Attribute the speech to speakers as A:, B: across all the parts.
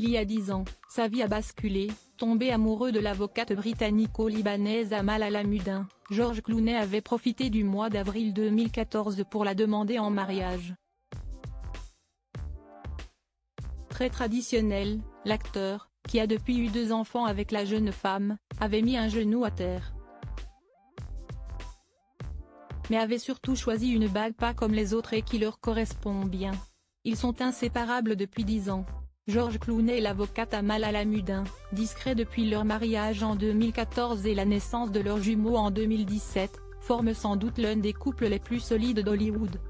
A: Il y a 10 ans, sa vie a basculé. Tombé amoureux de l'avocate britannico-libanaise Amal Alamudin, George Clooney avait profité du mois d'avril 2014 pour la demander en mariage. Très traditionnel, l'acteur, qui a depuis eu 2 enfants avec la jeune femme, avait mis un genou à terre. Mais avait surtout choisi une bague pas comme les autres et qui leur correspond bien. Ils sont inséparables depuis 10 ans. George Clooney et l'avocate Amal Alamudin, discrets depuis leur mariage en 2014 et la naissance de leurs jumeaux en 2017, forment sans doute l'un des couples les plus solides d'Hollywood.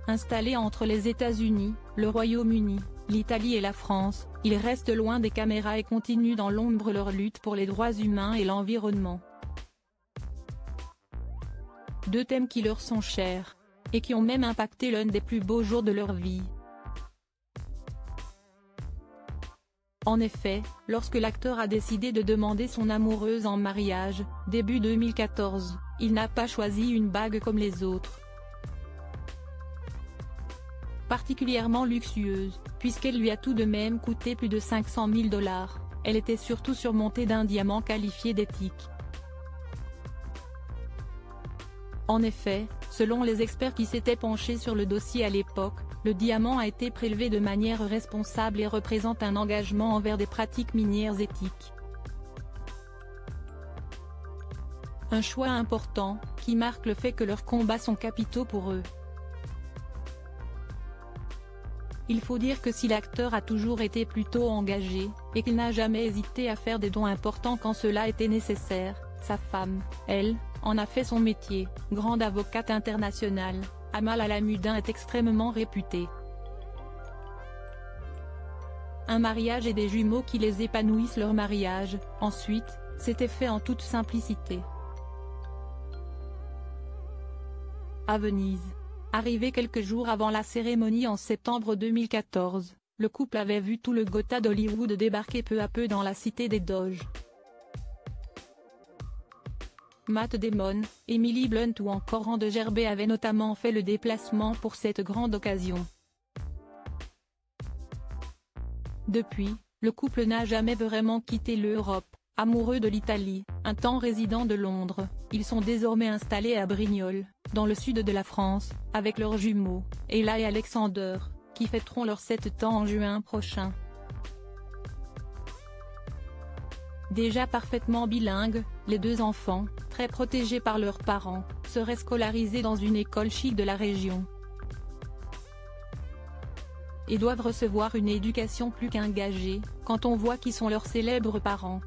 A: Installés entre les États-Unis, le Royaume-Uni, l'Italie et la France, ils restent loin des caméras et continuent dans l'ombre leur lutte pour les droits humains et l'environnement. 2 thèmes qui leur sont chers, et qui ont même impacté l'un des plus beaux jours de leur vie. En effet, lorsque l'acteur a décidé de demander son amoureuse en mariage, début 2014, il n'a pas choisi une bague comme les autres. Particulièrement luxueuse, puisqu'elle lui a tout de même coûté plus de 500 000 $, elle était surtout surmontée d'un diamant qualifié d'éthique. En effet, selon les experts qui s'étaient penchés sur le dossier à l'époque, le diamant a été prélevé de manière responsable et représente un engagement envers des pratiques minières éthiques. Un choix important, qui marque le fait que leurs combats sont capitaux pour eux. Il faut dire que si l'acteur a toujours été plutôt engagé, et qu'il n'a jamais hésité à faire des dons importants quand cela était nécessaire, sa femme, elle, en a fait son métier. Grande avocate internationale, Amal Alamudin est extrêmement réputée. Un mariage et des jumeaux qui les épanouissent leur mariage, ensuite, c'était fait en toute simplicité. À Venise. Arrivé quelques jours avant la cérémonie en septembre 2014, le couple avait vu tout le Gotha d'Hollywood débarquer peu à peu dans la cité des Doges. Matt Damon, Emily Blunt ou encore Anne de Gerbet avaient notamment fait le déplacement pour cette grande occasion. Depuis, le couple n'a jamais vraiment quitté l'Europe. Amoureux de l'Italie, un temps résident de Londres, ils sont désormais installés à Brignoles, dans le sud de la France, avec leurs jumeaux, Ella et Alexander, qui fêteront leurs 7 ans en juin prochain. Déjà parfaitement bilingues, les 2 enfants, très protégés par leurs parents, seraient scolarisés dans une école chic de la région. Et doivent recevoir une éducation plus qu'engagée, quand on voit qui sont leurs célèbres parents.